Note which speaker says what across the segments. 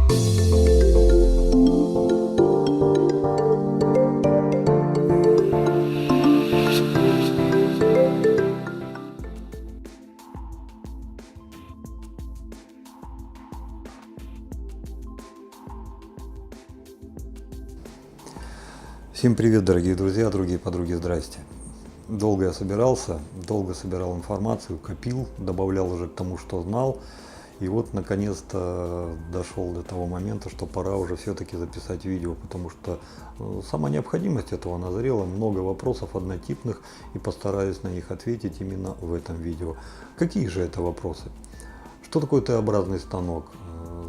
Speaker 1: Всем привет, дорогие друзья, другие подруги, здрасте. Долго я собирался, долго собирал информацию, копил, добавлял уже к тому, что знал. И вот наконец-то дошел до того момента, что пора уже все-таки записать видео, потому что сама необходимость этого назрела, много вопросов однотипных, и постараюсь на них ответить именно в этом видео. Какие же это вопросы? Что такое Т-образный станок?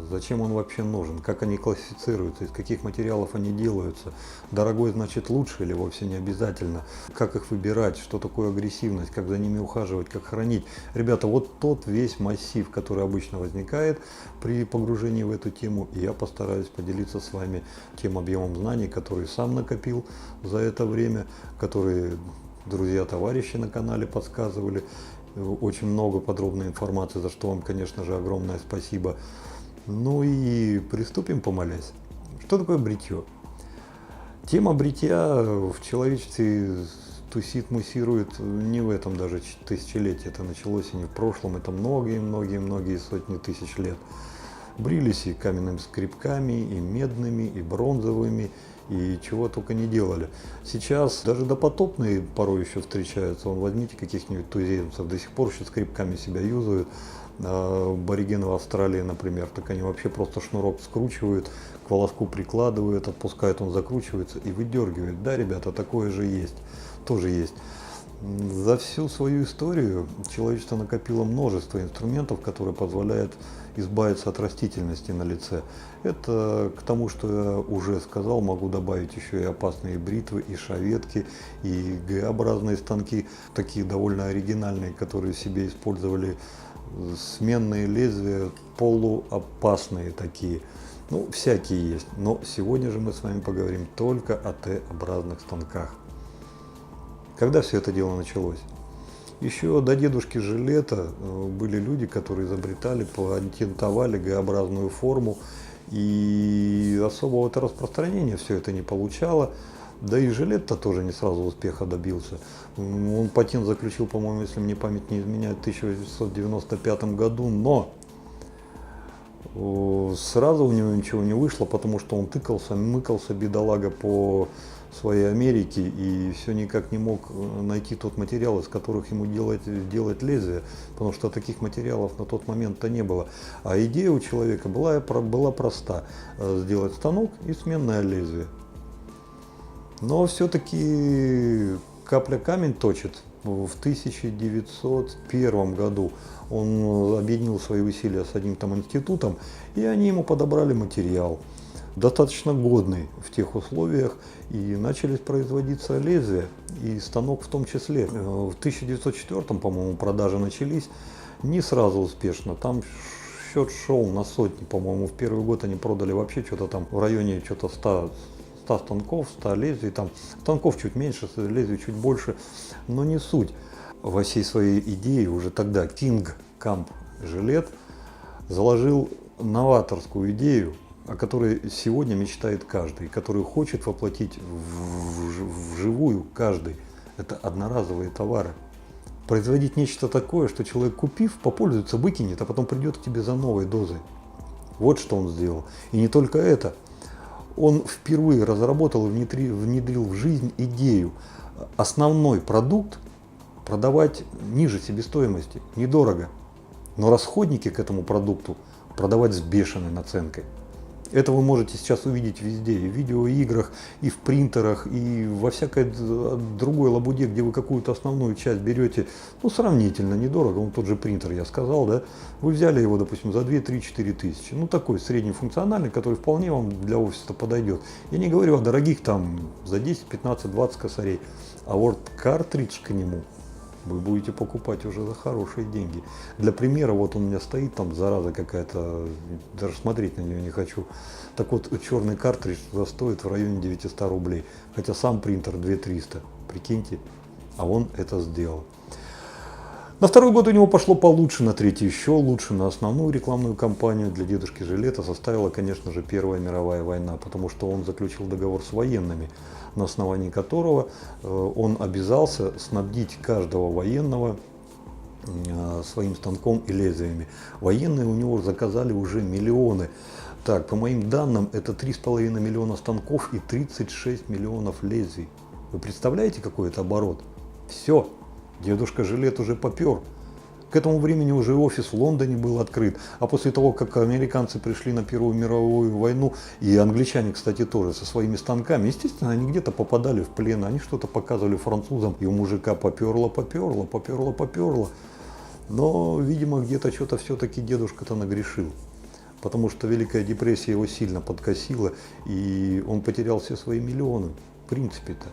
Speaker 1: Зачем он вообще нужен? Как они классифицируются? Из каких материалов они делаются? Дорогой значит лучше или вовсе не обязательно? Как их выбирать? Что такое агрессивность? Как за ними ухаживать? Как хранить? Ребята, вот тот весь массив, который обычно возникает при погружении в эту тему, и я постараюсь поделиться с вами тем объемом знаний, который сам накопил за это время, которые друзья, товарищи на канале подсказывали. Очень много подробной информации, за что вам, конечно же, огромное спасибо. Ну и приступим, помолясь. Что такое бритье? Тема бритья в человечестве тусит, муссирует не в этом даже тысячелетии. Это началось и не в прошлом, это многие сотни тысяч лет. Брились и каменными скребками, и медными, и бронзовыми, и чего только не делали. Сейчас даже допотопные порой еще встречаются. Возьмите каких-нибудь туземцев, до сих пор еще скребками себя юзают. Аборигены в Австралии, например, так они вообще просто шнурок скручивают, к волоску прикладывают, отпускают, он закручивается и выдергивает. Да, ребята, такое же есть, тоже есть. За всю свою историю человечество накопило множество инструментов, которые позволяют избавиться от растительности на лице. Это к тому, что я уже сказал, могу добавить еще и опасные бритвы, и шаветки, и Г-образные станки, такие довольно оригинальные, которые в себе использовали сменные лезвия, полуопасные такие. Ну, всякие есть. Но сегодня же мы с вами поговорим только о Т-образных станках. Когда все это дело началось? Еще до дедушки Жилета были люди, которые изобретали, патентовали Г-образную форму, и особого-то распространения все это не получало. Да и Жилет-то тоже не сразу успеха добился. Он патент заключил, по-моему, если мне память не изменяет, в 1895 году, но сразу у него ничего не вышло, потому что он тыкался, мыкался, бедолага, по своей Америке и все никак не мог найти тот материал, из которых ему делать лезвие, потому что таких материалов на тот момент-то не было. А идея у человека была проста – сделать станок и сменное лезвие. Но все-таки капля камень точит. В 1901 году он объединил свои усилия с одним там институтом, и они ему подобрали материал, достаточно годный в тех условиях, и начались производиться лезвия, и станок в том числе. В 1904, по-моему, продажи начались не сразу успешно. Там счет шел на сотни, по-моему, в первый год они продали вообще что-то там в районе 100 станков, 100 лезвий, там станков чуть меньше, лезвий чуть больше, но не суть. Во всей своей идее уже тогда Кинг Камп Жилет заложил новаторскую идею, о которой сегодня мечтает каждый, которую хочет воплотить вживую каждый. Это одноразовые товары. Производить нечто такое, что человек, купив, попользуется, выкинет, а потом придет к тебе за новой дозой. Вот что он сделал. И не только это. Он впервые разработал и внедрил в жизнь идею основной продукт продавать ниже себестоимости, недорого, но расходники к этому продукту продавать с бешеной наценкой. Это вы можете сейчас увидеть везде, и в видеоиграх, и в принтерах, и во всякой другой лабуде, где вы какую-то основную часть берете, ну, сравнительно недорого, тот же принтер, я сказал, да, вы взяли его, допустим, за 2, 3, 4 тысячи, ну, такой среднефункциональный, который вполне вам для офиса подойдет. Я не говорю о дорогих там за 10, 15, 20 косарей, а вот картридж к нему вы будете покупать уже за хорошие деньги. Для примера, вот он у меня стоит, там зараза какая-то, даже смотреть на нее не хочу. Так вот, черный картридж стоит в районе 900 рублей, хотя сам принтер 2300, прикиньте, а он это сделал. На второй год у него пошло получше, на третий еще лучше, на основную рекламную кампанию для дедушки Жилета составила, конечно же, Первая мировая война, потому что он заключил договор с военными, на основании которого он обязался снабдить каждого военного своим станком и лезвиями. Военные у него заказали уже миллионы. Так, по моим данным, это 3,5 миллиона станков и 36 миллионов лезвий. Вы представляете, какой это оборот? Все, дедушка Жилет уже попер. К этому времени уже офис в Лондоне был открыт. А после того, как американцы пришли на Первую мировую войну, и англичане, кстати, тоже со своими станками, естественно, они где-то попадали в плен, они что-то показывали французам, и у мужика поперло. Но, видимо, где-то что-то все-таки дедушка-то нагрешил. Потому что Великая депрессия его сильно подкосила, и он потерял все свои миллионы, в принципе-то.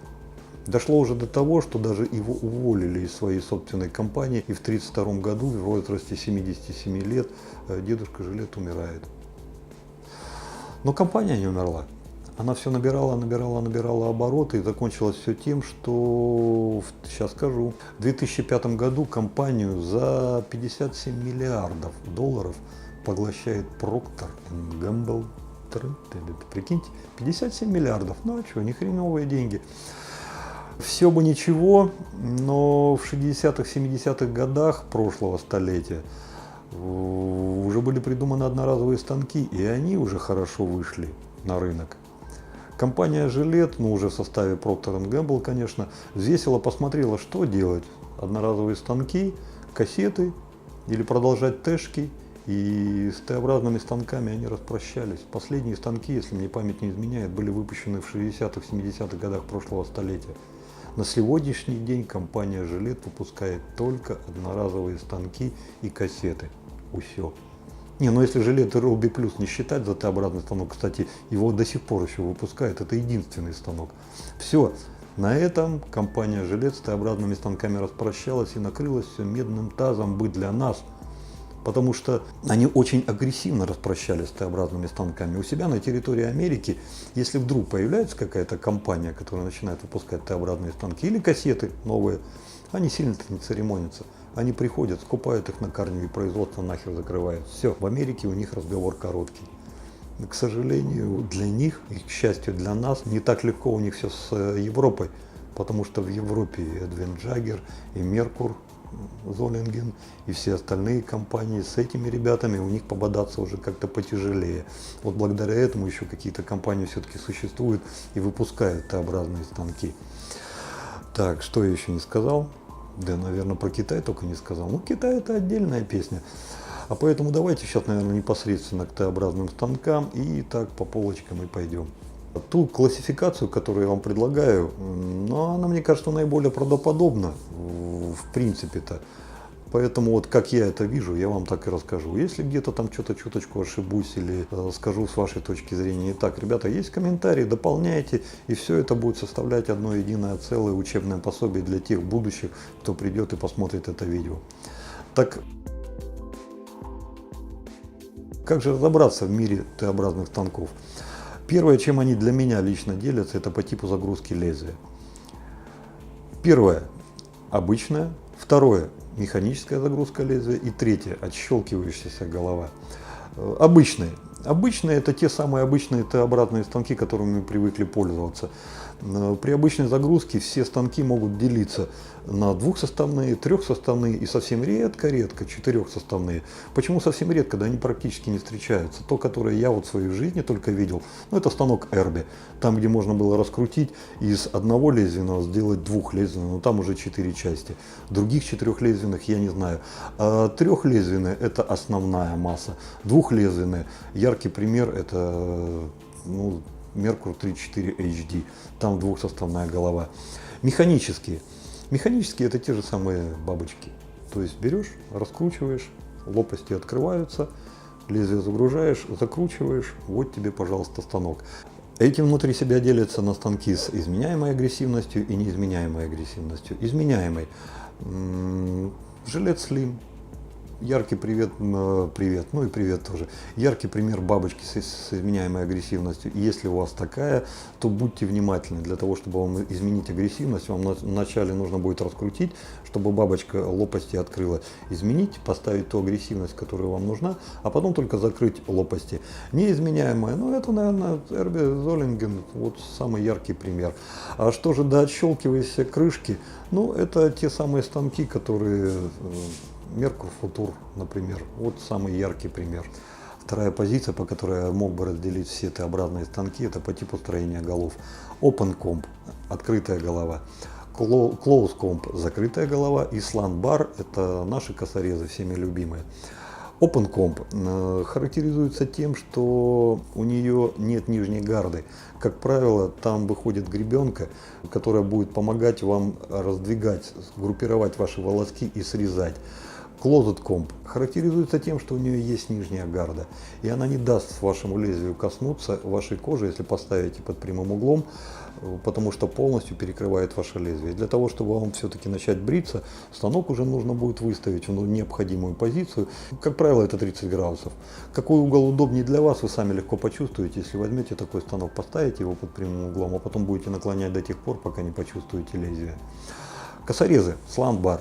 Speaker 1: Дошло уже до того, что даже его уволили из своей собственной компании, и в 1932 году, в возрасте 77 лет, дедушка Жилет умирает. Но компания не умерла. Она все набирала обороты, и закончилось все тем, что, сейчас скажу, в 2005 году компанию за 57 миллиардов долларов поглощает Procter & Gamble. Прикиньте, 57 миллиардов, ну а что, ни хреновые деньги. Все бы ничего, но в 60-х, 70-х годах прошлого столетия уже были придуманы одноразовые станки, и они уже хорошо вышли на рынок. Компания Жилет, ну уже в составе Procter & Gamble, конечно, взвесила, посмотрела, что делать. Одноразовые станки, кассеты или продолжать тэшки. И с Т-образными станками они распрощались. Последние станки, если мне память не изменяет, были выпущены в 60-х, 70-х годах прошлого столетия. На сегодняшний день компания Жилет выпускает только одноразовые станки и кассеты. Усё. Не, ну если Жилет и Ролби Плюс не считать за Т-образный станок, кстати, его до сих пор еще выпускают, это единственный станок. Все. На этом компания Жилет с Т-образными станками распрощалась и накрылась все медным тазом быть для нас. Потому что они очень агрессивно распрощались с Т-образными станками. У себя на территории Америки, если вдруг появляется какая-то компания, которая начинает выпускать Т-образные станки или кассеты новые, они сильно-то не церемонятся. Они приходят, скупают их на корню и производство нахер закрывают. Все, в Америке у них разговор короткий. Но, к сожалению, для них, и к счастью для нас, не так легко у них все с Европой. Потому что в Европе и Эдвин Джаггер, и Меркур, Золинген и все остальные компании, с этими ребятами у них пободаться уже как-то потяжелее. Вот благодаря этому еще какие-то компании все-таки существуют и выпускают Т-образные станки. Так, что я еще не сказал? Да, наверное, про Китай только не сказал. Ну, Китай — это отдельная песня. А поэтому давайте сейчас, наверное, непосредственно к Т-образным станкам и так по полочкам и пойдем. Ту классификацию, которую я вам предлагаю, но она, мне кажется, наиболее правдоподобна в принципе-то. Поэтому вот как я это вижу, я вам так и расскажу. Если где-то там что-то чуточку ошибусь или скажу с вашей точки зрения не так, ребята, есть комментарии, дополняйте, и все это будет составлять одно единое целое учебное пособие для тех будущих, кто придет и посмотрит это видео. Так, как же разобраться в мире Т-образных станков? Первое, чем они для меня лично делятся, это по типу загрузки лезвия. Первое – обычная. Второе – механическая загрузка лезвия. И третье – отщелкивающаяся голова. Обычные. Обычные – это те самые обычные Т-образные станки, которыми мы привыкли пользоваться. При обычной загрузке все станки могут делиться на двухсоставные, трехсоставные и совсем редко четырехсоставные. Почему совсем редко? Да они практически не встречаются. То, которое я вот в своей жизни только видел, ну, это станок Эрби. Там, где можно было раскрутить из одного лезвенного сделать двухлезвенного, но там уже 4 части. Других четырехлезвенных я не знаю. А трехлезвенные – это основная масса. Двухлезвенные, яркий пример – это, ну, Merkur 34 HD, там двухсоставная голова. Механические. Механические — это те же самые бабочки. То есть берешь, раскручиваешь, лопасти открываются, лезвие загружаешь, закручиваешь, вот тебе, пожалуйста, станок. Эти внутри себя делятся на станки с изменяемой агрессивностью и неизменяемой агрессивностью. Изменяемой Жилет Slim Яркий привет, ну и привет тоже. Яркий пример бабочки с изменяемой агрессивностью. И если у вас такая, то будьте внимательны. Для того, чтобы вам изменить агрессивность, вам вначале нужно будет раскрутить, чтобы бабочка лопасти открыла. Изменить, поставить ту агрессивность, которая вам нужна, а потом только закрыть лопасти. Неизменяемая, ну это, наверное, Эрби Золлинген, вот самый яркий пример. А что же до отщелкивающейся крышки? Ну, это те самые станки, которые... Меркур Футур, например, вот самый яркий пример. Вторая позиция, по которой я мог бы разделить все Т-образные станки, это по типу строения голов. Open Comp, открытая голова. Close Comp, закрытая голова. И Slant Bar, это наши косорезы, всеми любимые. Open Comp характеризуется тем, что у нее нет нижней гарды. Как правило, там выходит гребенка, которая будет помогать вам раздвигать, группировать ваши волоски и срезать. Closed Comp характеризуется тем, что у нее есть нижняя гарда, и она не даст вашему лезвию коснуться вашей кожи, если поставите под прямым углом, потому что полностью перекрывает ваше лезвие. Для того, чтобы вам все-таки начать бриться, станок уже нужно будет выставить в необходимую позицию. Как правило, это 30 градусов. Какой угол удобнее для вас, вы сами легко почувствуете, если возьмете такой станок, поставите его под прямым углом, а потом будете наклонять до тех пор, пока не почувствуете лезвие. Косорезы, Slant Bar.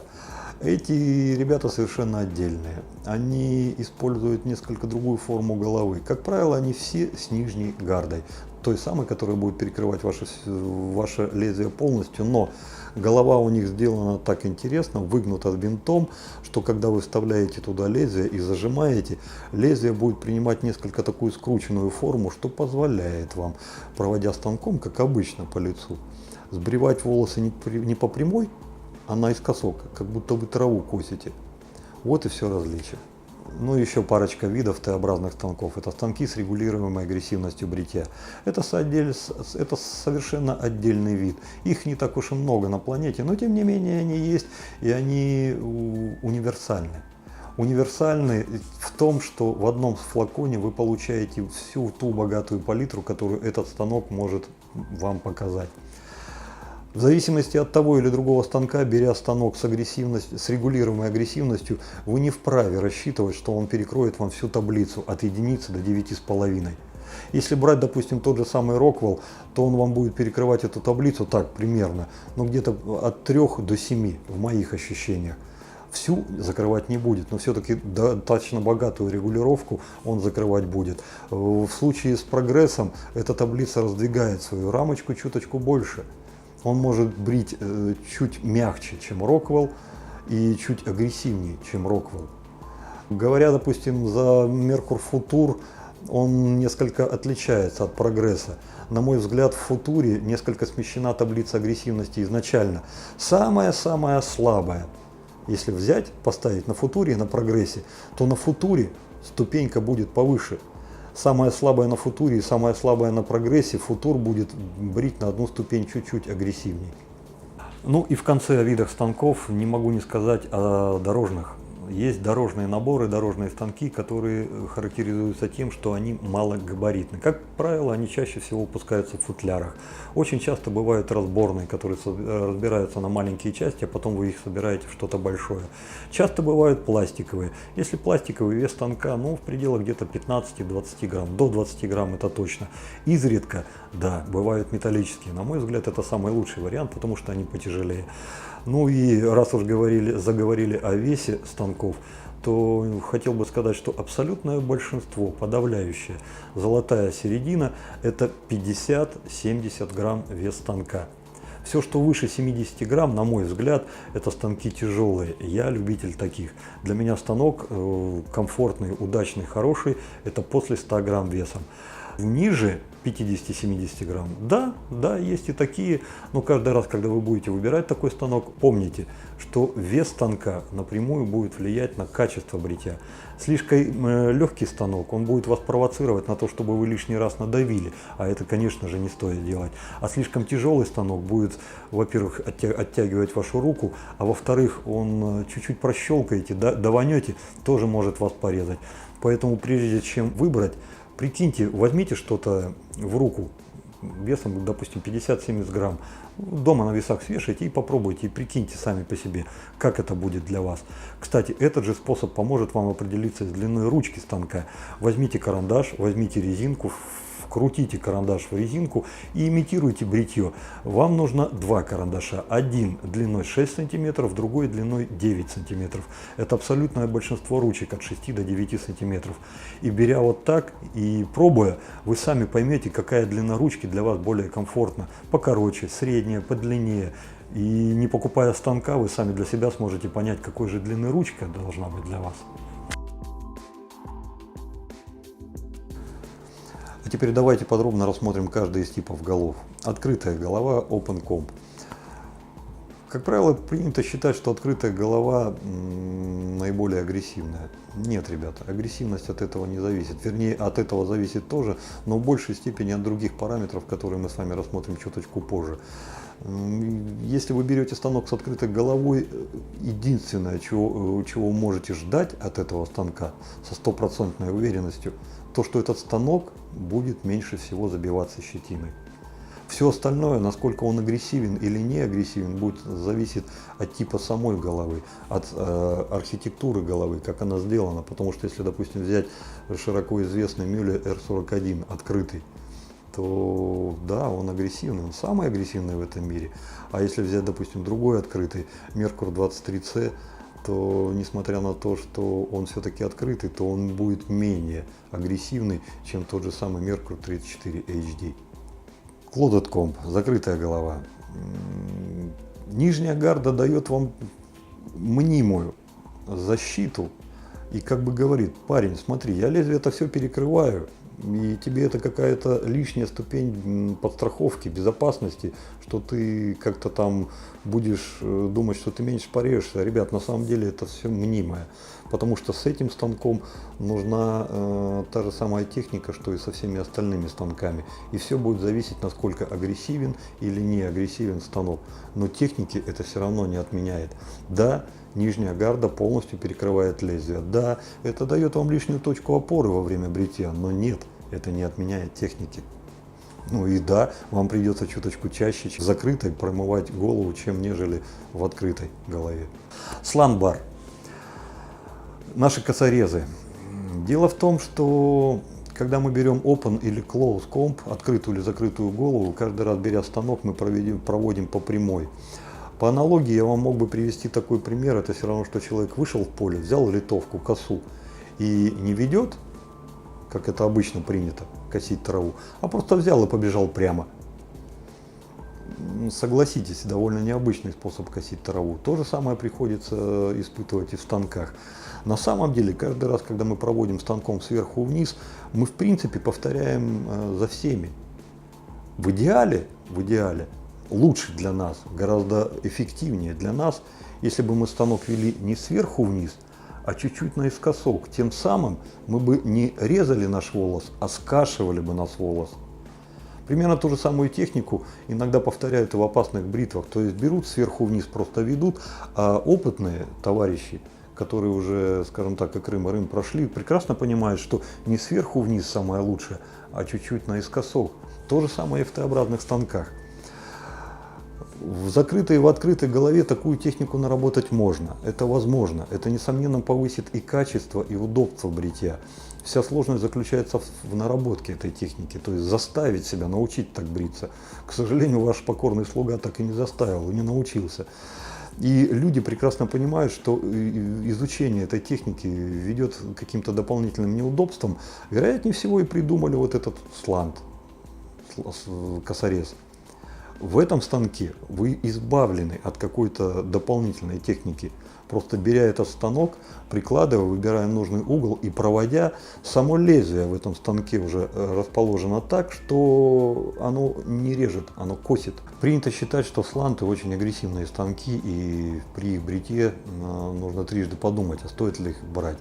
Speaker 1: Эти ребята совершенно отдельные. Они используют несколько другую форму головы. Как правило, они все с нижней гардой. Той самой, которая будет перекрывать ваше лезвие полностью. Но голова у них сделана так интересно, выгнута винтом, что когда вы вставляете туда лезвие и зажимаете, лезвие будет принимать несколько такую скрученную форму, что позволяет вам, проводя станком, как обычно, по лицу, сбривать волосы не по прямой, а наискосок, как будто вы траву косите. Вот и все различие. Ну, еще парочка видов Т-образных станков. Это станки с регулируемой агрессивностью бритья. Это совершенно отдельный вид. Их не так уж и много на планете, но тем не менее они есть, и они универсальны. Универсальны в том, что в одном флаконе вы получаете всю ту богатую палитру, которую этот станок может вам показать. В зависимости от того или другого станка, беря станок с регулируемой агрессивностью, вы не вправе рассчитывать, что он перекроет вам всю таблицу от единицы до 9,5. Если брать, допустим, тот же самый Rockwell, то он вам будет перекрывать эту таблицу так примерно, но где-то от 3 до 7 в моих ощущениях. Всю закрывать не будет, но все-таки достаточно богатую регулировку он закрывать будет. В случае с прогрессом эта таблица раздвигает свою рамочку чуточку больше. Он может брить чуть мягче, чем Rockwell, и чуть агрессивнее, чем Rockwell. Говоря, допустим, за Merkur Futur, он несколько отличается от прогресса. На мой взгляд, в Футуре несколько смещена таблица агрессивности изначально. Самая-самая слабая. Если взять, поставить на Футуре и на прогрессе, то на Футуре ступенька будет повыше. Самая слабая на Футуре и самая слабая на прогрессе, Футур будет брить на одну ступень чуть-чуть агрессивнее. Ну и в конце о видах станков не могу не сказать о дорожных. Есть дорожные наборы, дорожные станки, которые характеризуются тем, что они малогабаритны. Как правило, они чаще всего выпускаются в футлярах. Очень часто бывают разборные, которые разбираются на маленькие части, а потом вы их собираете в что-то большое. Часто бывают пластиковые. Если пластиковый, вес станка, ну, в пределах где-то 15-20 грамм. До 20 грамм это точно. Изредка, да, бывают металлические. На мой взгляд, это самый лучший вариант, потому что они потяжелее. Ну и раз уж заговорили о весе станков, то хотел бы сказать, что абсолютное большинство, подавляющее, золотая середина, это 50-70 грамм вес станка. Все, что выше 70 грамм, на мой взгляд, это станки тяжелые. Я любитель таких. Для меня станок комфортный, удачный, хороший, это после 100 грамм весом. Ниже 50-70 грамм, да, есть и такие, но каждый раз, когда вы будете выбирать такой станок, помните, что вес станка напрямую будет влиять на качество бритья. Слишком легкий станок, он будет вас провоцировать на то, чтобы вы лишний раз надавили, а это, конечно же, не стоит делать. А слишком тяжелый станок будет, во-первых, оттягивать вашу руку, а во-вторых, он чуть-чуть прощелкаете, даванете, тоже может вас порезать. Поэтому прежде чем выбрать, прикиньте, возьмите что-то в руку, весом, допустим, 50-70 грамм. Дома на весах свешайте и попробуйте, и прикиньте сами по себе, как это будет для вас. Кстати, этот же способ поможет вам определиться с длиной ручки станка. Возьмите карандаш, возьмите резинку, вкрутите карандаш в резинку и имитируйте бритье. Вам нужно два карандаша. Один длиной 6 см, другой длиной 9 см. Это абсолютное большинство ручек от 6 до 9 см. И беря вот так и пробуя, вы сами поймете, какая длина ручки для вас более комфортна. Покороче, средняя, подлиннее. И не покупая станка, вы сами для себя сможете понять, какой же длины ручка должна быть для вас. А теперь давайте подробно рассмотрим каждый из типов голов. Открытая голова, Open Comb. Как правило, принято считать, что открытая голова наиболее агрессивная. Нет, ребята, агрессивность от этого не зависит. Вернее, от этого зависит тоже, но в большей степени от других параметров, которые мы с вами рассмотрим чуточку позже. Если вы берете станок с открытой головой, единственное, чего вы можете ждать от этого станка со стопроцентной уверенностью, то, что этот станок будет меньше всего забиваться щетиной. Все остальное, насколько он агрессивен или не агрессивен, будет зависеть от типа самой головы, от архитектуры головы, как она сделана. Потому что если, допустим, взять широко известный Мюллер R41 открытый, то да, он агрессивный, он самый агрессивный в этом мире. А если взять, допустим, другой открытый Merkur 23C, то несмотря на то, что он все-таки открытый, то он будет менее агрессивный, чем тот же самый Merkur 34 HD. Closed Comb, закрытая голова. Нижняя гарда дает вам мнимую защиту и как бы говорит: парень, смотри, я лезвие это все перекрываю, и тебе это какая-то лишняя ступень подстраховки, безопасности, что ты как-то там будешь думать, что ты меньше порежешься. Ребят, на самом деле это все мнимое, потому что с этим станком нужна та же самая техника, что и со всеми остальными станками. И все будет зависеть, насколько агрессивен или не агрессивен станок. Но техники это все равно не отменяет. Да, нижняя гарда полностью перекрывает лезвие. Да, это дает вам лишнюю точку опоры во время бритья, но нет, это не отменяет техники. Ну и да, вам придется чуточку чаще в закрытой промывать голову, чем нежели в открытой голове. Слан-бар. Наши косорезы. Дело в том, что когда мы берем Open или Close Comb, открытую или закрытую голову, каждый раз беря станок, мы проводим по прямой. По аналогии я вам мог бы привести такой пример. Это все равно, что человек вышел в поле, взял литовку, косу и не ведет, как это обычно принято, косить траву, а просто взял и побежал прямо. Согласитесь, довольно необычный способ косить траву. То же самое приходится испытывать и в станках. На самом деле, каждый раз, когда мы проводим станком сверху вниз, мы в принципе повторяем за всеми. В идеале, лучше для нас, гораздо эффективнее для нас, если бы мы станок вели не сверху вниз, а чуть-чуть наискосок. Тем самым мы бы не резали наш волос, а скашивали бы наш волос. Примерно ту же самую технику иногда повторяют и в опасных бритвах. То есть берут сверху вниз, просто ведут, а опытные товарищи, которые уже, скажем так, как Рым прошли, прекрасно понимают, что не сверху вниз самое лучшее, а чуть-чуть наискосок. То же самое и в Т-образных станках. В закрытой и в открытой голове такую технику наработать можно. Это возможно. Это, несомненно, повысит и качество, и удобство бритья. Вся сложность заключается в наработке этой техники, то есть заставить себя научить так бриться. К сожалению, ваш покорный слуга так и не заставил, и не научился. И люди прекрасно понимают, что изучение этой техники ведет к каким-то дополнительным неудобствам. Вероятнее всего и придумали вот этот слант, косорез. В этом станке вы избавлены от какой-то дополнительной техники. Просто беря этот станок, прикладывая, выбирая нужный угол и проводя, само лезвие в этом станке уже расположено так, что оно не режет, оно косит. Принято считать, что сланты очень агрессивные станки, и при их бритье нужно трижды подумать, а стоит ли их брать.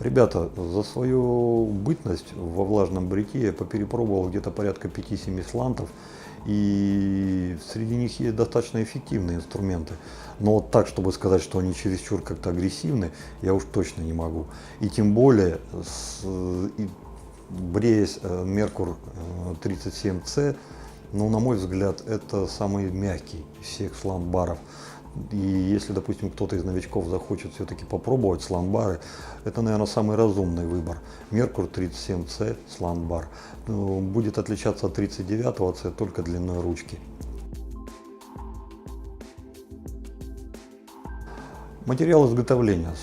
Speaker 1: Ребята, за свою бытность во влажном бритье я поперепробовал где-то порядка 5-7 слантов. И среди них есть достаточно эффективные инструменты. Но вот так, чтобы сказать, что они чересчур как-то агрессивны, я уж точно не могу. И тем более, бреясь Merkur 37C, но, на мой взгляд, это самый мягкий из всех слан-баров. И если, допустим, кто-то из новичков захочет все-таки попробовать слан-бары, это, наверное, самый разумный выбор. Merkur 37C слан-бар будет отличаться от 39C только длиной ручки. Материал изготовления.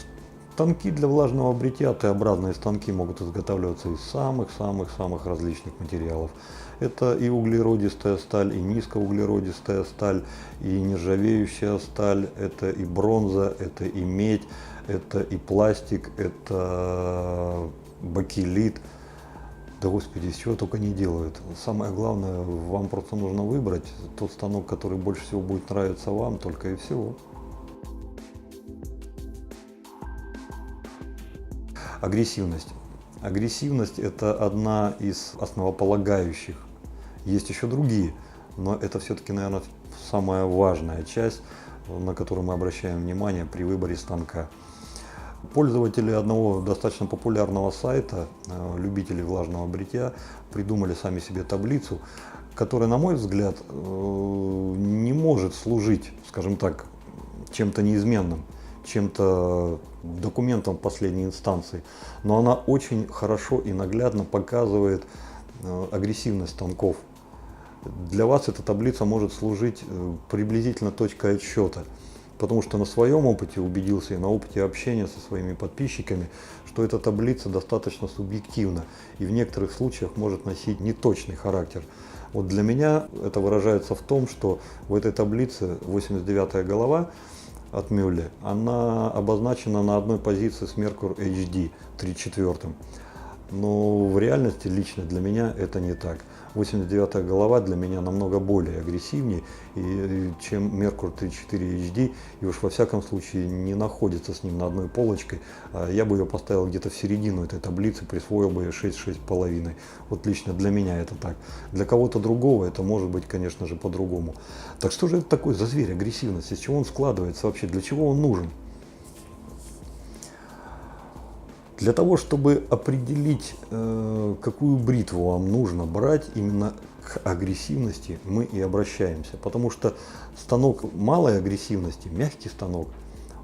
Speaker 1: Станки для влажного бритья, Т-образные станки могут изготавливаться из самых-самых-самых различных материалов. Это и углеродистая сталь, и низкоуглеродистая сталь, и нержавеющая сталь, это и бронза, это и медь, это и пластик, это бакелит. Да господи, из чего только не делают. Самое главное, вам просто нужно выбрать тот станок, который больше всего будет нравиться вам, только и всего. Агрессивность. Агрессивность – это одна из основополагающих. Есть еще другие, но это все-таки, наверное, самая важная часть, на которую мы обращаем внимание при выборе станка. Пользователи одного достаточно популярного сайта, любители влажного бритья, придумали сами себе таблицу, которая, на мой взгляд, не может служить, скажем так, чем-то неизменным, чем-то документом последней инстанции, но она очень хорошо и наглядно показывает агрессивность станков. Для вас эта таблица может служить приблизительно точкой отсчета, потому что на своем опыте убедился и на опыте общения со своими подписчиками, что эта таблица достаточно субъективна и в некоторых случаях может носить неточный характер. Вот для меня это выражается в том, что в этой таблице 89-я голова от Мюлле, она обозначена на одной позиции с Merkur HD 34. Но в реальности лично для меня это не так. 89-я голова для меня намного более агрессивнее, чем Merkur 34 HD, и уж во всяком случае не находится с ним на одной полочке. Я бы ее поставил где-то в середину этой таблицы, присвоил бы 6-6,5. Вот лично для меня это так. Для кого-то другого это может быть, конечно же, по-другому. Так что же это такое за зверь, агрессивность? Из чего он складывается вообще? Для чего он нужен? Для того, чтобы определить, какую бритву вам нужно брать, именно к агрессивности мы и обращаемся. Потому что станок малой агрессивности, мягкий станок,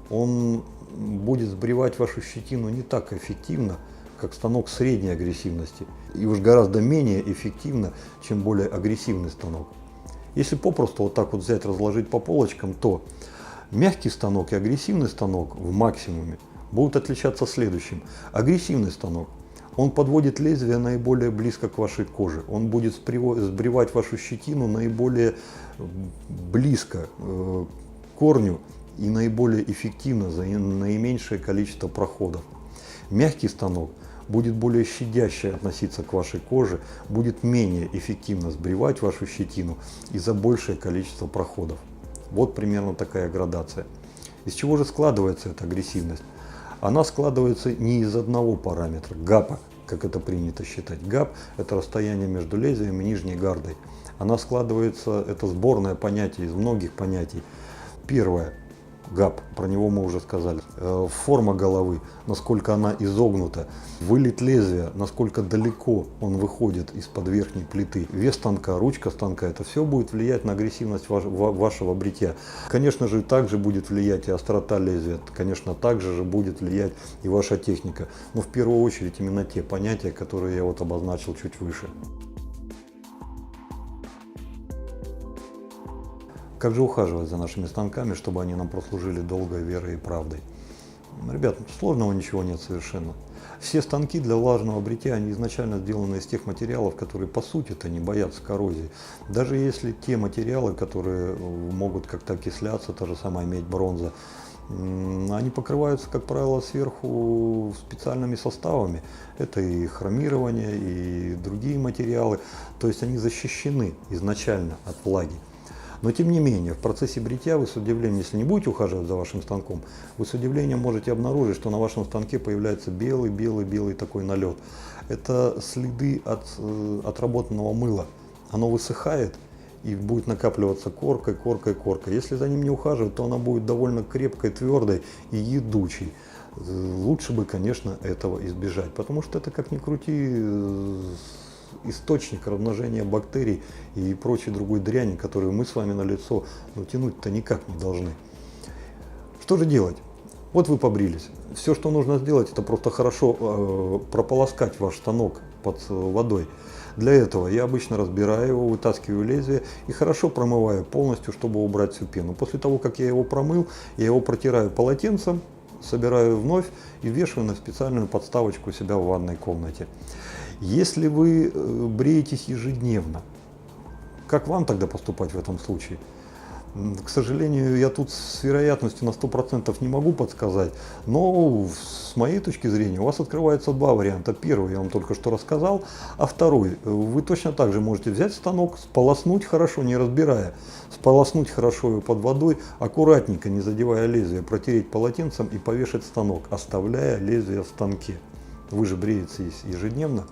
Speaker 1: он будет сбривать вашу щетину не так эффективно, как станок средней агрессивности. И уж гораздо менее эффективно, чем более агрессивный станок. Если попросту вот так вот взять, разложить по полочкам, то мягкий станок и агрессивный станок в максимуме будут отличаться следующим. Агрессивный станок, он подводит лезвие наиболее близко к вашей коже, он будет сбривать вашу щетину наиболее близко к корню и наиболее эффективно за наименьшее количество проходов. Мягкий станок будет более щадяще относиться к вашей коже, будет менее эффективно сбривать вашу щетину и за большее количество проходов. Вот примерно такая градация. Из чего же складывается эта агрессивность? Она складывается не из одного параметра, гапа, как это принято считать. Гап – это расстояние между лезвием и нижней гардой. Она складывается, это сборное понятие из многих понятий. Первое – гап, про него мы уже сказали. Форма головы, насколько она изогнута. Вылет лезвия, насколько далеко он выходит из-под верхней плиты. Вес станка, ручка станка, это все будет влиять на агрессивность вашего бритья. Конечно же, также будет влиять и острота лезвия. Конечно, также же будет влиять и ваша техника. Но в первую очередь именно те понятия, которые я вот обозначил чуть выше. Как же ухаживать за нашими станками, чтобы они нам прослужили долгой верой и правдой? Ребят, сложного ничего нет совершенно. Все станки для влажного бритья, они изначально сделаны из тех материалов, которые по сути-то не боятся коррозии. Даже если те материалы, которые могут как-то окисляться, та же самая медь, бронза, они покрываются, как правило, сверху специальными составами. Это и хромирование, и другие материалы. То есть они защищены изначально от влаги. Но тем не менее, в процессе бритья вы с удивлением, если не будете ухаживать за вашим станком, вы с удивлением можете обнаружить, что на вашем станке появляется белый такой налет. Это следы от отработанного мыла. Оно высыхает и будет накапливаться коркой. Если за ним не ухаживать, то она будет довольно крепкой, твердой и едучей. Лучше бы, конечно, этого избежать, потому что это, как ни крути, источник размножения бактерий и прочей другой дряни, которую мы с вами на лицо тянуть-то никак не должны. Что же делать? Вот вы побрились. Все, что нужно сделать, это просто хорошо прополоскать ваш станок под водой. Для этого я обычно разбираю его, вытаскиваю лезвие и хорошо промываю полностью, чтобы убрать всю пену. После того, как я его промыл, я его протираю полотенцем, собираю вновь и вешаю на специальную подставочку у себя в ванной комнате. Если вы бреетесь ежедневно, как вам тогда поступать в этом случае? К сожалению, я тут с вероятностью на 100% не могу подсказать, но с моей точки зрения у вас открываются два варианта. Первый я вам только что рассказал, а второй вы точно так же можете взять станок, сполоснуть хорошо, не разбирая, сполоснуть хорошо его под водой, аккуратненько, не задевая лезвие, протереть полотенцем и повешать станок, оставляя лезвие в станке. Вы же бреетесь ежедневно.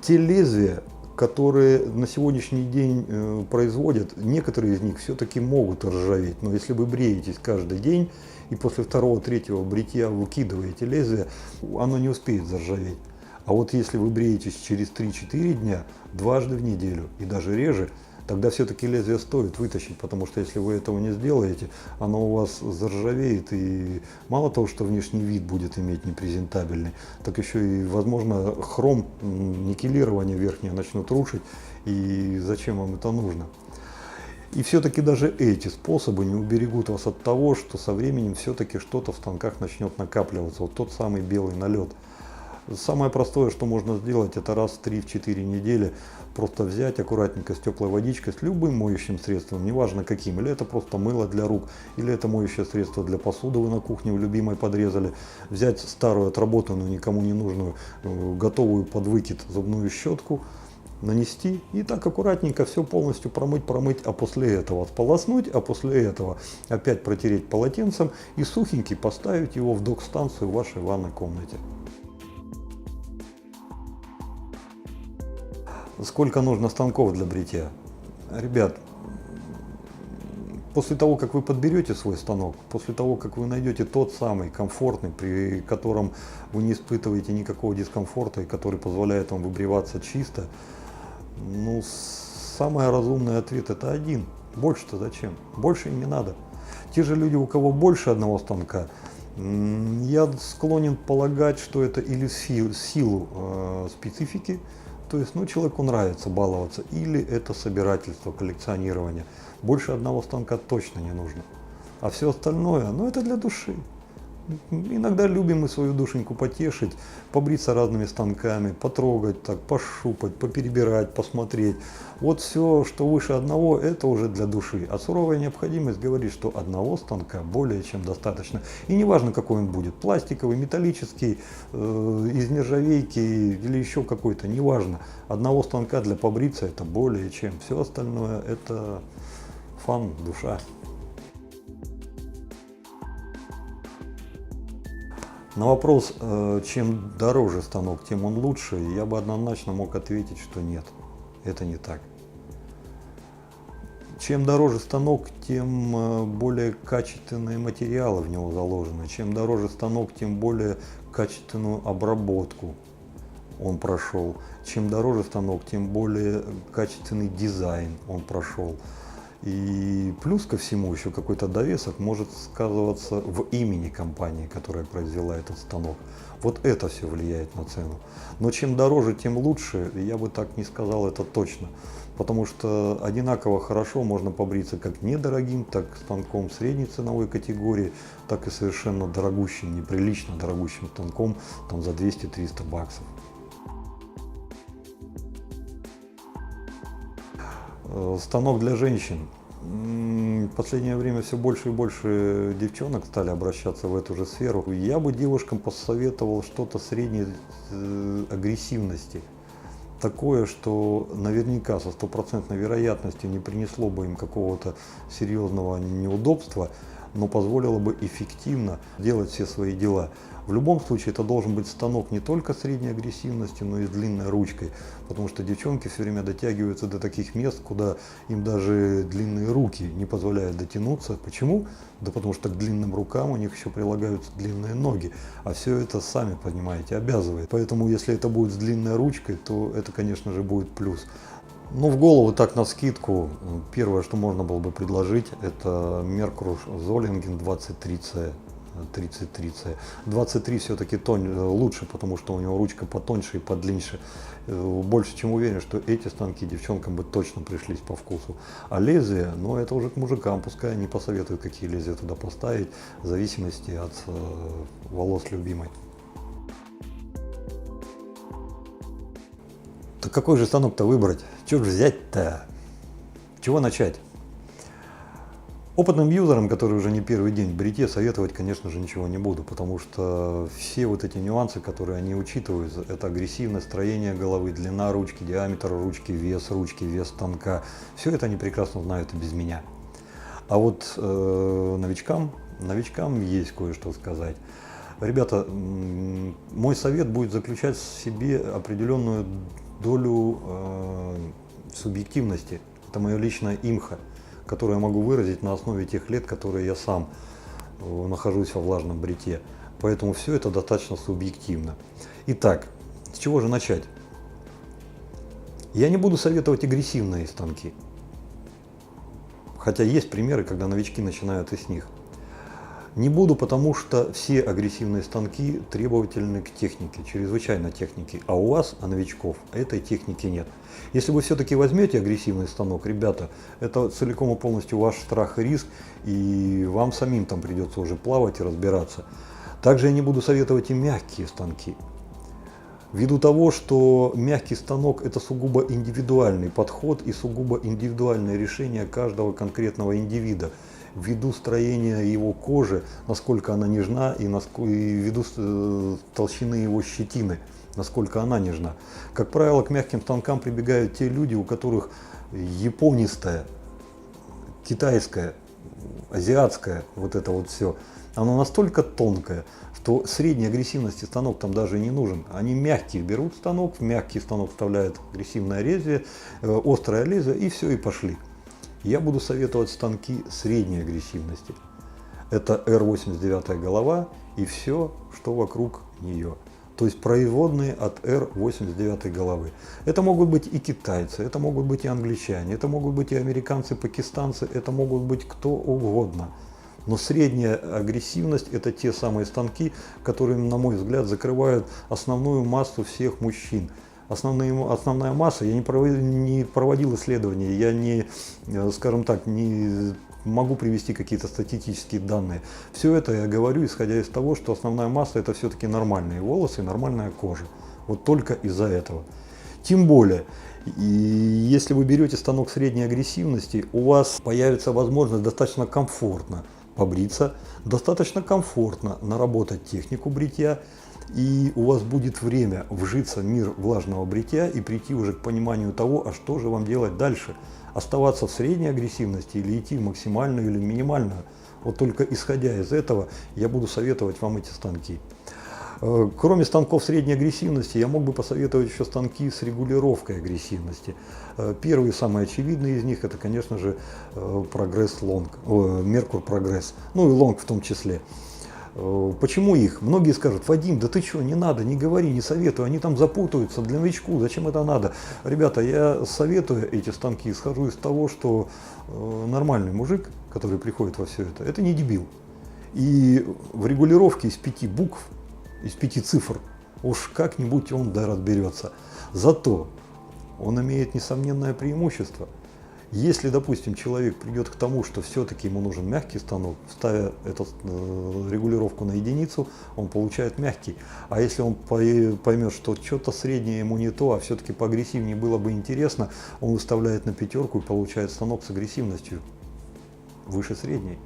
Speaker 1: Те лезвия, которые на сегодняшний день производят, некоторые из них все-таки могут ржаветь. Но если вы бреетесь каждый день и после второго-третьего бритья выкидываете лезвие, оно не успеет заржаветь. А вот если вы бреетесь через 3-4 дня, дважды в неделю и даже реже, тогда все-таки лезвие стоит вытащить, потому что если вы этого не сделаете, оно у вас заржавеет, и мало того, что внешний вид будет иметь непрезентабельный, так еще и, возможно, хром, никелирование верхнее начнут рушить, и зачем вам это нужно? И все-таки даже эти способы не уберегут вас от того, что со временем все-таки что-то в станках начнет накапливаться, вот тот самый белый налет. Самое простое, что можно сделать, это раз в 3-4 недели просто взять аккуратненько с теплой водичкой, с любым моющим средством, неважно каким, или это просто мыло для рук, или это моющее средство для посуды вы на кухне в любимой подрезали, взять старую, отработанную, никому не нужную, готовую под выкид зубную щетку, нанести и так аккуратненько все полностью промыть, а после этого сполоснуть, а после этого опять протереть полотенцем и сухенький поставить его в док-станцию в вашей ванной комнате. Сколько нужно станков для бритья? Ребят, после того, как вы подберете свой станок, после того, как вы найдете тот самый комфортный, при котором вы не испытываете никакого дискомфорта и который позволяет вам выбриваться чисто, ну, самый разумный ответ это один. Больше-то зачем? Больше и не надо. Те же люди, у кого больше одного станка, я склонен полагать, что это или в силу специфики, то есть, человеку нравится баловаться, или это собирательство, коллекционирование. Больше одного станка точно не нужно. А все остальное, это для души. Иногда любим мы свою душеньку потешить, побриться разными станками, потрогать, так, пошупать, поперебирать, посмотреть. Вот все, что выше одного, это уже для души. А суровая необходимость говорит, что одного станка более чем достаточно. И неважно, какой он будет, пластиковый, металлический, из нержавейки или еще какой-то, неважно. Одного станка для побриться это более чем. Все остальное это фан, душа. На вопрос, чем дороже станок, тем он лучше, я бы однозначно мог ответить, что нет, это не так. Чем дороже станок, тем более качественные материалы в него заложены. Чем дороже станок, тем более качественную обработку он прошел. Чем дороже станок, тем более качественный дизайн он прошел. И плюс ко всему еще какой-то довесок может сказываться в имени компании, которая произвела этот станок. Вот это все влияет на цену. Но чем дороже, тем лучше, я бы так не сказал, это точно. Потому что одинаково хорошо можно побриться как недорогим, так станком средней ценовой категории, так и совершенно дорогущим, неприлично дорогущим станком там, за 200-300 баксов. Станок для женщин. В последнее время все больше и больше девчонок стали обращаться в эту же сферу. Я бы девушкам посоветовал что-то средней агрессивности. Такое, что наверняка со 100% вероятностью не принесло бы им какого-то серьезного неудобства, но позволило бы эффективно делать все свои дела. В любом случае это должен быть станок не только средней агрессивности, но и с длинной ручкой, потому что девчонки все время дотягиваются до таких мест, куда им даже длинные руки не позволяют дотянуться. Почему? Да потому что к длинным рукам у них еще прилагаются длинные ноги, а все это, сами понимаете, обязывает. Поэтому если это будет с длинной ручкой, то это, конечно же, будет плюс. Ну, в голову так навскидку, первое, что можно было бы предложить, это Merkur Zollingen 23C. 33C. 23 все-таки лучше, потому что у него ручка потоньше и подлиннее. Больше чем уверен, что эти станки девчонкам бы точно пришлись по вкусу. А лезвие, ну это уже к мужикам, пускай они посоветуют, какие лезвия туда поставить, в зависимости от волос любимой. Так какой же станок-то выбрать? Чего же взять-то? Чего начать? Опытным юзерам, которые уже не первый день в бритье, советовать, конечно же, ничего не буду, потому что все вот эти нюансы, которые они учитывают, это агрессивность, строение головы, длина ручки, диаметр ручки, вес станка, все это они прекрасно знают и без меня. А вот новичкам есть кое-что сказать. Ребята, мой совет будет заключать в себе определенную долю субъективности. Это мое личное имхо, которое я могу выразить на основе тех лет, которые я сам нахожусь во влажном бритье. Поэтому все это достаточно субъективно. Итак, с чего же начать? Я не буду советовать агрессивные станки. Хотя есть примеры, когда новички начинают и с них. Не буду, потому что все агрессивные станки требовательны к технике, чрезвычайно технике. А у вас, новичков, этой техники нет. Если вы все-таки возьмете агрессивный станок, ребята, это целиком и полностью ваш страх и риск, и вам самим там придется уже плавать и разбираться. Также я не буду советовать и мягкие станки. Ввиду того, что мягкий станок – это сугубо индивидуальный подход и сугубо индивидуальное решение каждого конкретного индивида. Ввиду строения его кожи, насколько она нежна, и ввиду толщины его щетины, насколько она нежна. Как правило, к мягким станкам прибегают те люди, у которых японистая, китайская, азиатская, вот это вот все, оно настолько тонкое, что средней агрессивности станок там даже не нужен. Они мягкие берут станок, в мягкий станок вставляют агрессивное лезвие, острое лезвие, и все, и пошли. Я буду советовать станки средней агрессивности. Это R89 голова и все, что вокруг нее. То есть производные от R89 головы. Это могут быть и китайцы, это могут быть и англичане, это могут быть и американцы, пакистанцы, это могут быть кто угодно. Но средняя агрессивность – это те самые станки, которые, на мой взгляд, закрывают основную массу всех мужчин. Основная масса, я не проводил исследования, я не, скажем так, не могу привести какие-то статистические данные. Все это я говорю, исходя из того, что основная масса – это все-таки нормальные волосы и нормальная кожа. Вот только из-за этого. Тем более, если вы берете станок средней агрессивности, у вас появится возможность достаточно комфортно побриться, достаточно комфортно наработать технику бритья, и у вас будет время вжиться в мир влажного бритья и прийти уже к пониманию того, а что же вам делать дальше. Оставаться в средней агрессивности или идти в максимальную или минимальную. Вот только исходя из этого я буду советовать вам эти станки. Кроме станков средней агрессивности, я мог бы посоветовать еще станки с регулировкой агрессивности. Первый, самый очевидный из них, это, конечно же, Progress Long, Merkur Progress, ну и Long в том числе. Почему их? Многие скажут: Вадим, да ты что, не надо, не говори, не советую, они там запутаются, для новичку, зачем это надо? Ребята, я советую эти станки, исхожу из того, что нормальный мужик, который приходит во все это не дебил. И в регулировке из 5 букв, из 5 цифр, уж как-нибудь он да разберется. Зато он имеет несомненное преимущество. Если, допустим, человек придет к тому, что все-таки ему нужен мягкий станок, ставя эту регулировку на единицу, он получает мягкий. А если он поймет, что что-то среднее ему не то, а все-таки поагрессивнее было бы интересно, он выставляет на 5 и получает станок с агрессивностью выше средней.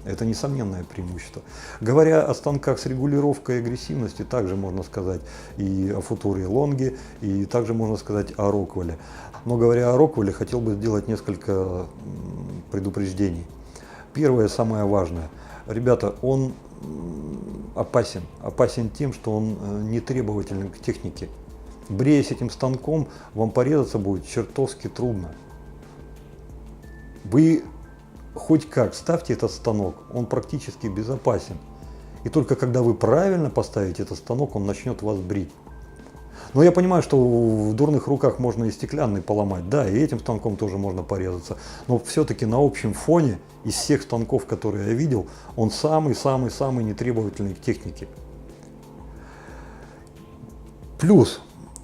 Speaker 1: Это несомненное преимущество. Говоря о станках с регулировкой агрессивности, также можно сказать и о Future Long, и также можно сказать о Rockwell. Но говоря о Rockwell, хотел бы сделать несколько предупреждений. Первое, самое важное. Ребята, он опасен. Опасен тем, что он не требователен к технике. Бреясь этим станком, вам порезаться будет чертовски трудно. Вы хоть как ставьте этот станок, он практически безопасен. И только когда вы правильно поставите этот станок, он начнет вас брить. Но я понимаю, что в дурных руках можно и стеклянный поломать, да, и этим станком тоже можно порезаться. Но все-таки на общем фоне из всех станков, которые я видел, он самый-самый-самый нетребовательный к технике. Плюс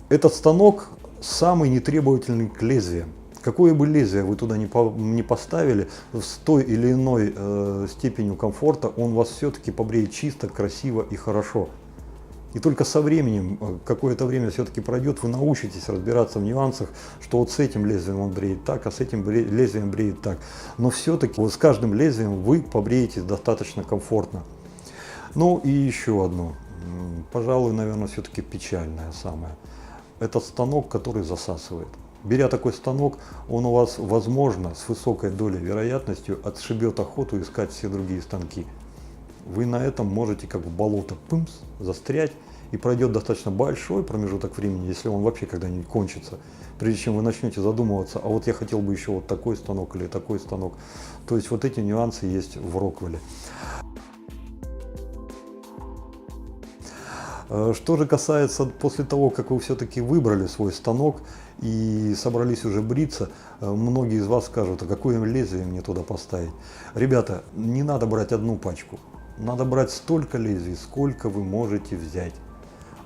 Speaker 1: этот станок самый нетребовательный к лезвиям. Какое бы лезвие вы туда не поставили, с той или иной степенью комфорта, он вас все-таки побреет чисто, красиво и хорошо. И только со временем, какое-то время все-таки пройдет, вы научитесь разбираться в нюансах, что вот с этим лезвием он бреет так, а с этим лезвием бреет так. Но все-таки вот с каждым лезвием вы побреетесь достаточно комфортно. Ну и еще одно, пожалуй, наверное, все-таки печальное самое. Это станок, который засасывает. Беря такой станок, он у вас, возможно, с высокой долей вероятностью отшибет охоту искать все другие станки. Вы на этом можете как в болото пымс, застрять, и пройдет достаточно большой промежуток времени, если он вообще когда-нибудь кончится, прежде чем вы начнете задумываться, а вот я хотел бы еще вот такой станок или такой станок. То есть вот эти нюансы есть в Роквелле. Что же касается после того, как вы все-таки выбрали свой станок и собрались уже бриться, многие из вас скажут, а какое лезвие мне туда поставить? Ребята, не надо брать одну пачку, надо брать столько лезвий, сколько вы можете взять.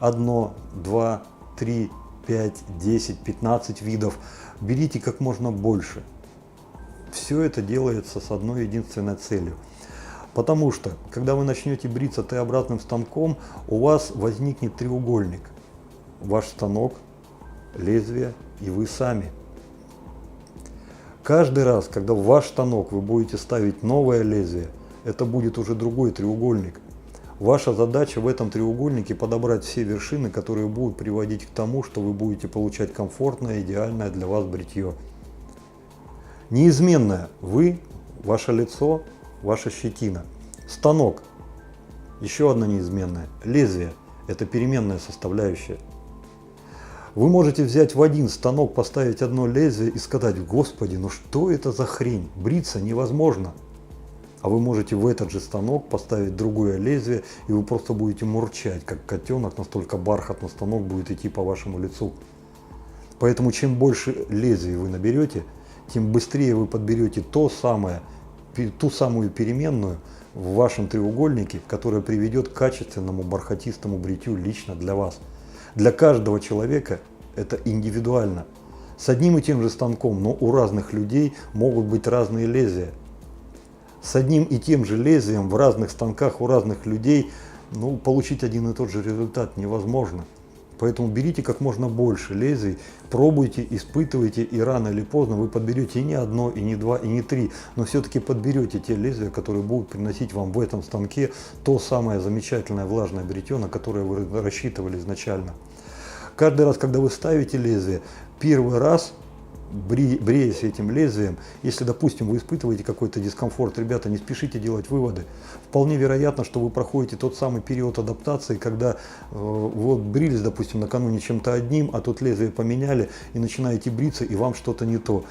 Speaker 1: 1, 2, 3, 5, 10, 15 видов. Берите как можно больше. Все это делается с одной единственной целью. Потому что, когда вы начнете бриться Т-обратным станком, у вас возникнет треугольник. Ваш станок, лезвие и вы сами. Каждый раз, когда в ваш станок вы будете ставить новое лезвие, это будет уже другой треугольник. Ваша задача в этом треугольнике подобрать все вершины, которые будут приводить к тому, что вы будете получать комфортное, идеальное для вас бритье. Неизменное вы, ваше лицо, ваша щетина. Станок. Еще одна неизменная. Лезвие. Это переменная составляющая. Вы можете взять в один станок, поставить одно лезвие и сказать: Господи, ну что это за хрень? Бриться невозможно. А вы можете в этот же станок поставить другое лезвие, и вы просто будете мурчать, как котенок, настолько бархатно станок будет идти по вашему лицу. Поэтому чем больше лезвий вы наберете, тем быстрее вы подберете ту самую переменную в вашем треугольнике, которая приведет к качественному бархатистому бритью лично для вас. Для каждого человека это индивидуально. С одним и тем же станком, но у разных людей могут быть разные лезвия. С одним и тем же лезвием в разных станках у разных людей получить один и тот же результат невозможно. Поэтому берите как можно больше лезвий, пробуйте, испытывайте, и рано или поздно вы подберете и не одно, и не два, и не три, но все-таки подберете те лезвия, которые будут приносить вам в этом станке то самое замечательное влажное бритье, на которое вы рассчитывали изначально. Каждый раз, когда вы ставите лезвие, первый раз, бреясь этим лезвием, если, допустим, вы испытываете какой-то дискомфорт, ребята, не спешите делать выводы. Вполне вероятно, что вы проходите тот самый период адаптации, когда вот брились, допустим, накануне чем-то одним, а тут лезвие поменяли и начинаете бриться, и вам что-то не то.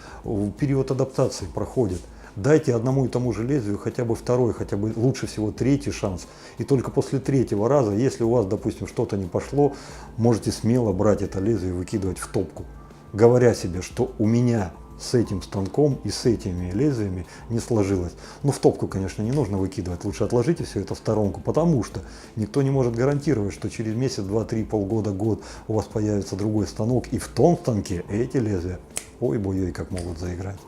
Speaker 1: Период адаптации проходит. Дайте одному и тому же лезвию хотя бы второй, хотя бы лучше всего третий шанс. И только после третьего раза, если у вас, допустим, что-то не пошло, можете смело брать это лезвие и выкидывать в топку, говоря себе, что у меня с этим станком и с этими лезвиями не сложилось. Но в топку, конечно, не нужно выкидывать, лучше отложите все это в сторонку, потому что никто не может гарантировать, что через месяц, два, три, полгода, год у вас появится другой станок, и в том станке эти лезвия, ой-бой-ой, как могут заиграть.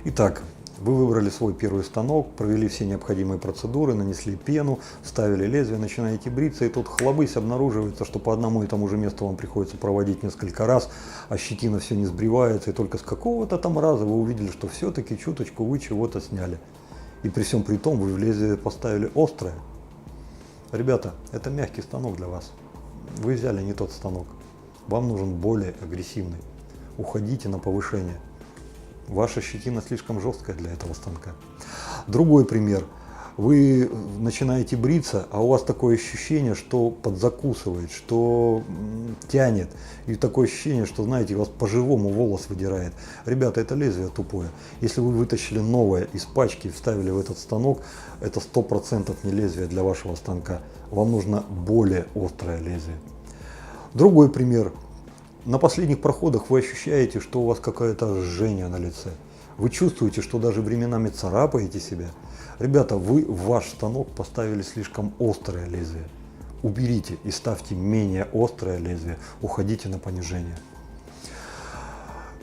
Speaker 1: Итак, вы выбрали свой первый станок, провели все необходимые процедуры, нанесли пену, вставили лезвие, начинаете бриться, и тут хлобысь обнаруживается, что по одному и тому же месту вам приходится проводить несколько раз, а щетина все не сбривается, и только с какого-то там раза вы увидели, что все-таки чуточку вы чего-то сняли. И при всем при том вы в лезвие поставили острое. Ребята, это мягкий станок для вас. Вы взяли не тот станок. Вам нужен более агрессивный. Уходите на повышение. Ваша щетина слишком жесткая для этого станка. Другой пример. Вы начинаете бриться, а у вас такое ощущение, что подзакусывает, что тянет. И такое ощущение, что, знаете, у вас по-живому волос выдирает. Ребята, это лезвие тупое. Если вы вытащили новое из пачки и вставили в этот станок, это 100% не лезвие для вашего станка. Вам нужно более острое лезвие. Другой пример. На последних проходах вы ощущаете, что у вас какое-то жжение на лице. Вы чувствуете, что даже временами царапаете себя. Ребята, вы в ваш станок поставили слишком острое лезвие. Уберите и ставьте менее острое лезвие. Уходите на понижение.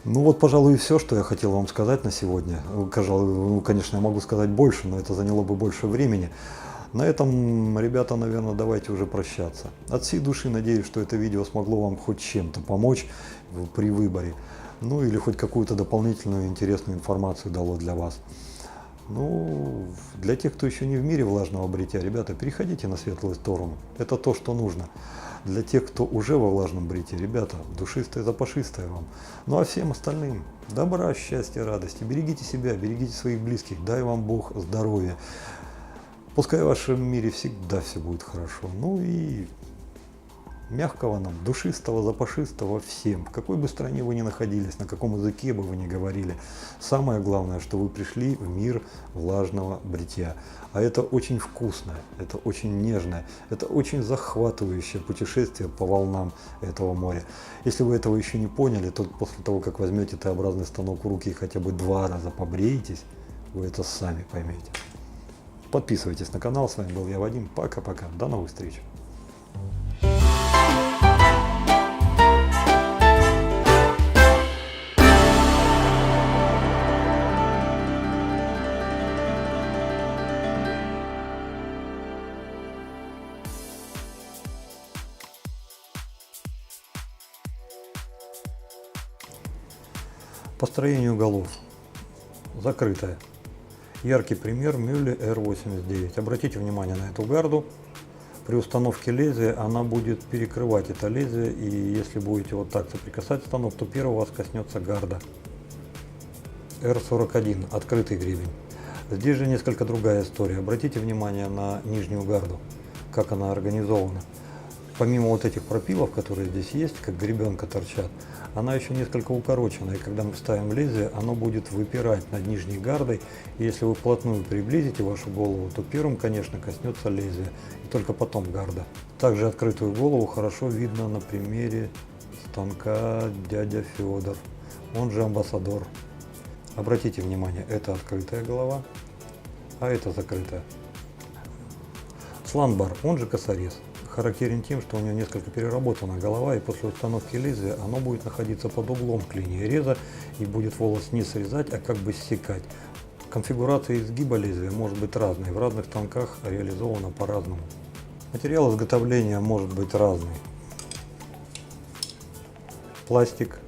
Speaker 1: Ну вот, пожалуй, и все, что я хотел вам сказать на сегодня. Конечно, я могу сказать больше, но это заняло бы больше времени. На этом, ребята, наверное, давайте уже прощаться. От всей души надеюсь, что это видео смогло вам хоть чем-то помочь при выборе. Ну или хоть какую-то дополнительную интересную информацию дало для вас. Ну, для тех, кто еще не в мире влажного бритья, ребята, переходите на светлую сторону. Это то, что нужно. Для тех, кто уже во влажном бритье, ребята, душистое, запашистое вам. Ну а всем остальным добра, счастья, радости. Берегите себя, берегите своих близких. Дай вам Бог здоровья. Пускай в вашем мире всегда все будет хорошо. Ну и мягкого нам, душистого, запашистого всем. В какой бы стране вы ни находились, на каком языке бы вы ни говорили. Самое главное, что вы пришли в мир влажного бритья. А это очень вкусное, это очень нежное, это очень захватывающее путешествие по волнам этого моря. Если вы этого еще не поняли, то после того, как возьмете Т-образный станок в руки и хотя бы 2 раза побреетесь, вы это сами поймете. Подписывайтесь на канал. С вами был я, Вадим. Пока-пока. До новых встреч. По строению голов. Закрытая. Яркий пример Мюлле R89. Обратите внимание на эту гарду. При установке лезвия она будет перекрывать это лезвие, и если будете вот так соприкасать станок, то первого вас коснется гарда. R41. Открытый гребень. Здесь же несколько другая история. Обратите внимание на нижнюю гарду, как она организована. Помимо вот этих пропилов, которые здесь есть, как гребенка торчат, она еще несколько укорочена, и когда мы ставим лезвие, оно будет выпирать над нижней гардой, и если вы вплотную приблизите вашу голову, то первым, конечно, коснется лезвие, и только потом гарда. Также открытую голову хорошо видно на примере станка дядя Федор, он же Амбассадор. Обратите внимание, это открытая голова, а это закрытая. Сланбар, он же косорез, характерен тем, что у него несколько переработана голова, и после установки лезвия оно будет находиться под углом к линии реза и будет волос не срезать, а как бы ссекать. Конфигурация изгиба лезвия может быть разной, в разных станках реализована по-разному. Материал изготовления может быть разный. Пластик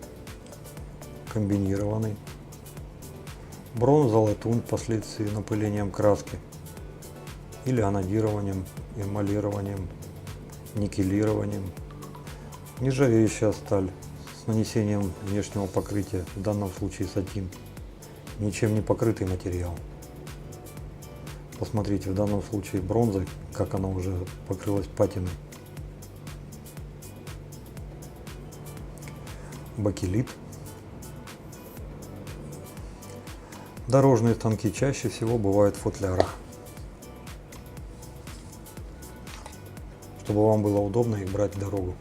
Speaker 1: комбинированный, бронза, латунь впоследствии напылением краски или анодированием, эмалированием, никелированием, нержавеющая сталь с нанесением внешнего покрытия, в данном случае сатин, ничем не покрытый материал. Посмотрите, в данном случае бронза, как она уже покрылась патиной. Бакелит. Дорожные станки чаще всего бывают в футлярах, чтобы вам было удобно их брать в дорогу.